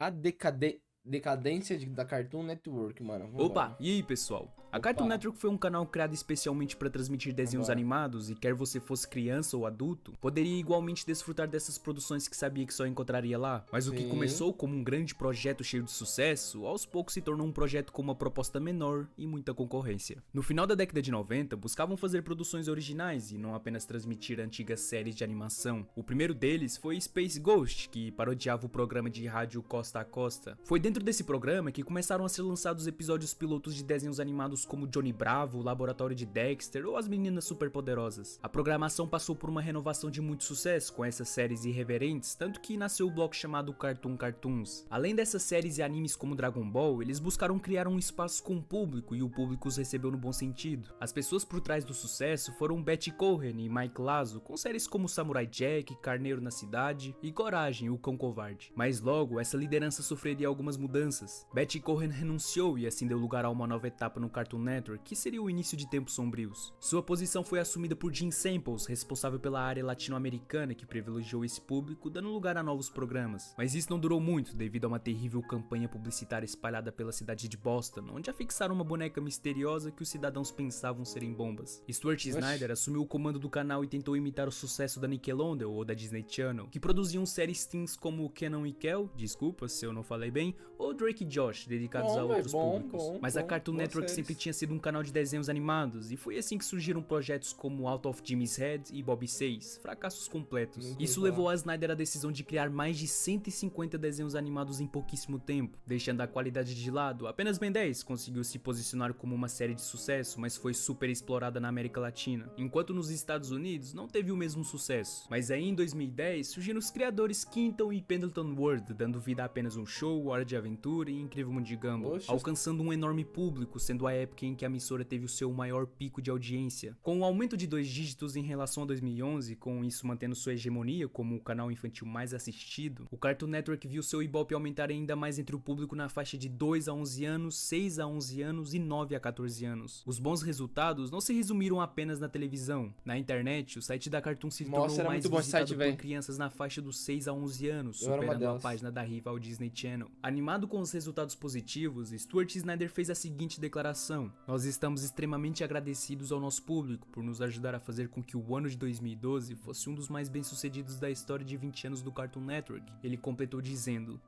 A decadência da Cartoon Network, mano. Opa, Vambora. e aí pessoal? A Opa. Cartoon Network foi um canal criado especialmente para transmitir desenhos Vambora. animados e quer você fosse criança ou adulto, poderia igualmente desfrutar dessas produções que sabia que só encontraria lá. Mas o que Sim. começou como um grande projeto cheio de sucesso, aos poucos se tornou um projeto com uma proposta menor e muita concorrência. No final da década de 90, buscavam fazer produções originais e não apenas transmitir antigas séries de animação. O primeiro deles foi Space Ghost, que parodiava o programa de rádio Costa a Costa. Foi dentro desse programa que começaram a ser lançados episódios pilotos de desenhos animados como Johnny Bravo, o Laboratório de Dexter ou As Meninas Superpoderosas. A programação passou por uma renovação de muito sucesso com essas séries irreverentes, tanto que nasceu o bloco chamado Cartoon Cartoons. Além dessas séries e animes como Dragon Ball, eles buscaram criar um espaço com o público e o público os recebeu no bom sentido. As pessoas por trás do sucesso foram Betty Cohen e Mike Lazo, com séries como Samurai Jack, Carneiro na Cidade e Coragem, o Cão Covarde. Mas logo, essa liderança sofreria algumas mudanças. Betty Cohen renunciou e assim deu lugar a uma nova etapa no Cartoon Network, que seria o início de Tempos Sombrios. Sua posição foi assumida por Jim Samples, responsável pela área latino-americana que privilegiou esse público, dando lugar a novos programas. Mas isso não durou muito, devido a uma terrível campanha publicitária espalhada pela cidade de Boston, onde afixaram uma boneca misteriosa que os cidadãos pensavam serem bombas. Stuart Snyder assumiu o comando do canal e tentou imitar o sucesso da Nickelodeon ou da Disney Channel, que produziam séries teens como Kenan e Kel, desculpa se eu não falei bem, ou Drake e Josh, dedicados a outros públicos. Mas a Cartoon Network sempre tinha sido um canal de desenhos animados, e foi assim que surgiram projetos como Out of Jimmy's Head e Bobby 6, fracassos completos. Isso levou a Snyder à decisão de criar mais de 150 desenhos animados em pouquíssimo tempo. Deixando a qualidade de lado, apenas Ben 10 conseguiu se posicionar como uma série de sucesso, mas foi super explorada na América Latina, enquanto nos Estados Unidos não teve o mesmo sucesso. Mas aí em 2010 surgiram os criadores Quinton e Pendleton Ward, dando vida a apenas um show, Hora de Aventura e Incrível Mundo de Gumball, alcançando um enorme público, sendo a época em que a emissora teve o seu maior pico de audiência. Com um aumento de 2 dígitos em relação a 2011, com isso mantendo sua hegemonia como o canal infantil mais assistido, o Cartoon Network viu seu ibope aumentar ainda mais entre o público na faixa de 2 a 11 anos, 6 a 11 anos e 9 a 14 anos. Os bons resultados não se resumiram apenas na televisão. Na internet, o site da Cartoon se tornou mais visitado por crianças na faixa dos 6 a 11 anos, superando a página da rival Disney Channel. Animado com os resultados positivos, Stuart Snyder fez a seguinte declaração: "Nós estamos extremamente agradecidos ao nosso público por nos ajudar a fazer com que o ano de 2012 fosse um dos mais bem-sucedidos da história de 20 anos do Cartoon Network." Ele completou dizendo: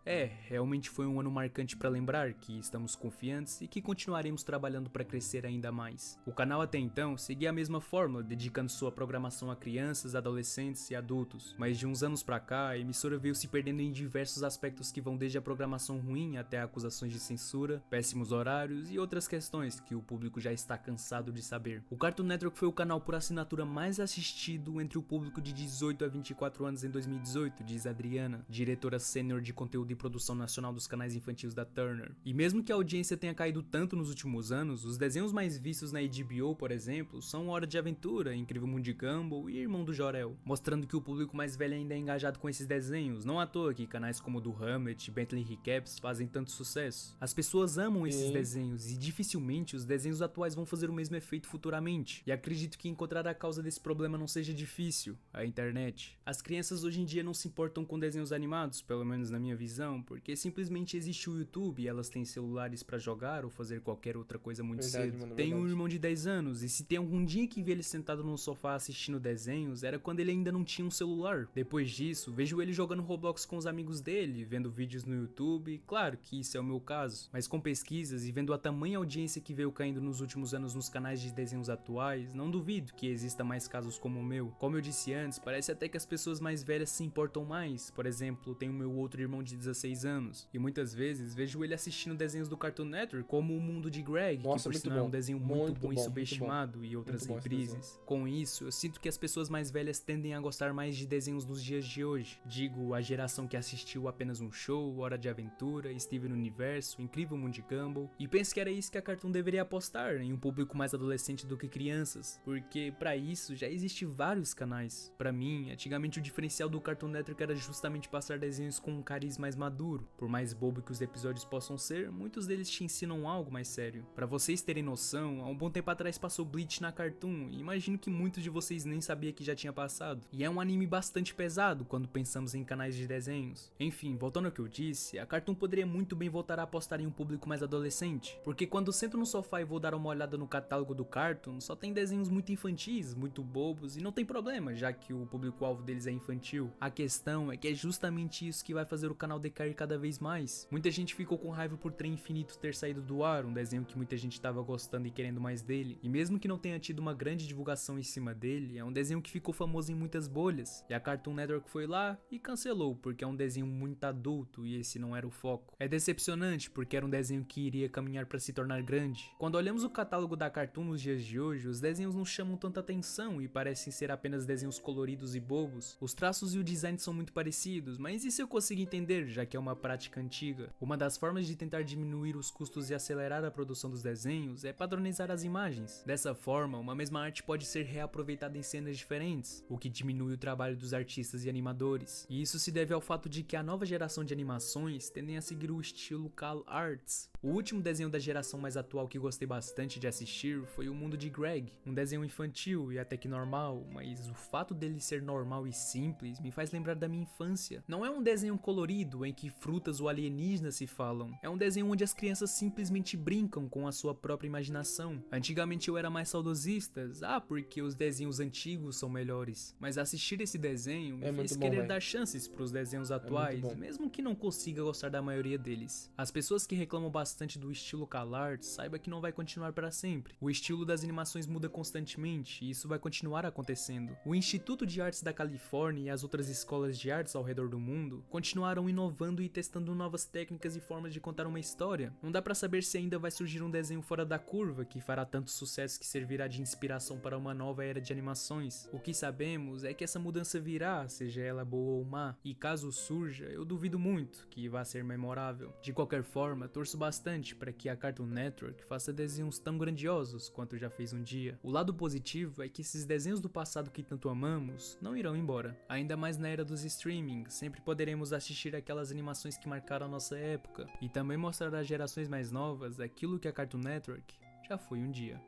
realmente foi um ano marcante para lembrar que estamos confiantes e que continuaremos trabalhando para crescer ainda mais." O canal até então seguia a mesma fórmula, dedicando sua programação a crianças, adolescentes e adultos. Mas de uns anos pra cá, a emissora veio se perdendo em diversos aspectos que vão desde a programação ruim até acusações de censura, péssimos horários e outras questões que o público já está cansado de saber. O Cartoon Network foi o canal por assinatura mais assistido entre o público de 18 a 24 anos em 2018, diz Adriana, diretora sênior de conteúdo e produção nacional dos canais infantis da Turner. E mesmo que a audiência tenha caído tanto nos últimos anos, os desenhos mais vistos na HBO, por exemplo, são Hora de Aventura, Incrível Mundo de Gumball e Irmão do Jor-El, mostrando que o público mais velho ainda é engajado com esses desenhos, não à toa que canais como o do Hamlet e Bentley Recaps fazem tanto sucesso. As pessoas amam esses desenhos e dificilmente os desenhos atuais vão fazer o mesmo efeito futuramente, e acredito que encontrar a causa desse problema não seja difícil: a internet. As crianças hoje em dia não se importam com desenhos animados, pelo menos na minha visão, porque simplesmente existe o YouTube e elas têm celulares pra jogar ou fazer qualquer outra coisa muito cedo. Mano, tenho um irmão de 10 anos e se tem algum dia que vi ele sentado no sofá assistindo desenhos, era quando ele ainda não tinha um celular. Depois disso, vejo ele jogando Roblox com os amigos dele, vendo vídeos no YouTube, claro que isso é o meu caso, mas com pesquisas e vendo a tamanha audiência que veio caindo nos últimos anos nos canais de desenhos atuais, não duvido que exista mais casos como o meu. Como eu disse antes, parece até que as pessoas mais velhas se importam mais. Por exemplo, tenho meu outro irmão de 16 anos, e muitas vezes vejo ele assistindo desenhos do Cartoon Network, como O Mundo de Greg, que por sinal é um desenho muito bom e subestimado, e outras reprises. Com isso, eu sinto que as pessoas mais velhas tendem a gostar mais de desenhos dos dias de hoje. Digo, a geração que assistiu apenas um show, Hora de Aventura Aventura, Steven Universo, Incrível Mundo de Gumball, e penso que era isso que a Cartoon deveria apostar, em um público mais adolescente do que crianças, porque pra isso já existe vários canais. Pra mim, antigamente o diferencial do Cartoon Network era justamente passar desenhos com um cariz mais maduro. Por mais bobo que os episódios possam ser, muitos deles te ensinam algo mais sério. Pra vocês terem noção, há um bom tempo atrás passou Bleach na Cartoon, e imagino que muitos de vocês nem sabiam que já tinha passado. E é um anime bastante pesado quando pensamos em canais de desenhos. Enfim, voltando ao que eu disse, a Cartoon poderia muito bem voltar a apostar em um público mais adolescente, porque quando sento no sofá e vou dar uma olhada no catálogo do Cartoon, só tem desenhos muito infantis, muito bobos, e não tem problema, já que o público-alvo deles é infantil. A questão é que é justamente isso que vai fazer o canal decair cada vez mais. Muita gente ficou com raiva por Trem Infinito ter saído do ar, um desenho que muita gente estava gostando e querendo mais dele, e mesmo que não tenha tido uma grande divulgação em cima dele, é um desenho que ficou famoso em muitas bolhas, e a Cartoon Network foi lá e cancelou, porque é um desenho muito adulto e esse não era o foco. É decepcionante, porque era um desenho que iria caminhar para se tornar grande. Quando olhamos o catálogo da Cartoon nos dias de hoje, os desenhos não chamam tanta atenção e parecem ser apenas desenhos coloridos e bobos. Os traços e o design são muito parecidos, mas isso eu consigo entender, já que é uma prática antiga. Uma das formas de tentar diminuir os custos e acelerar a produção dos desenhos é padronizar as imagens. Dessa forma, uma mesma arte pode ser reaproveitada em cenas diferentes, o que diminui o trabalho dos artistas e animadores. E isso se deve ao fato de que a nova geração de animações tendem a seguir o estilo Cal Arts. O último desenho da geração mais atual que gostei bastante de assistir foi O Mundo de Greg, um desenho infantil e até que normal, mas o fato dele ser normal e simples me faz lembrar da minha infância. Não é um desenho colorido em que frutas ou alienígenas se falam, é um desenho onde as crianças simplesmente brincam com a sua própria imaginação. Antigamente eu era mais saudosista, porque os desenhos antigos são melhores, mas assistir esse desenho me fez querer dar chances pros desenhos atuais, mesmo que não consiga gostar da maioria deles. As pessoas que reclamam bastante do estilo Cal Arts, saiba que não vai continuar para sempre. O estilo das animações muda constantemente e isso vai continuar acontecendo. O Instituto de Artes da Califórnia e as outras escolas de artes ao redor do mundo continuaram inovando e testando novas técnicas e formas de contar uma história. Não dá para saber se ainda vai surgir um desenho fora da curva que fará tanto sucesso que servirá de inspiração para uma nova era de animações. O que sabemos é que essa mudança virá, seja ela boa ou má, e caso surja, eu duvido muito que vá ser memorável. De qualquer forma, torço bastante para que a Cartoon Network faça desenhos tão grandiosos quanto já fez um dia. O lado positivo é que esses desenhos do passado que tanto amamos não irão embora. Ainda mais na era dos streaming, sempre poderemos assistir aquelas animações que marcaram a nossa época e também mostrar às gerações mais novas aquilo que a Cartoon Network já foi um dia.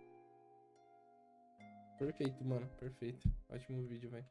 Perfeito, mano. Perfeito. Ótimo vídeo, velho.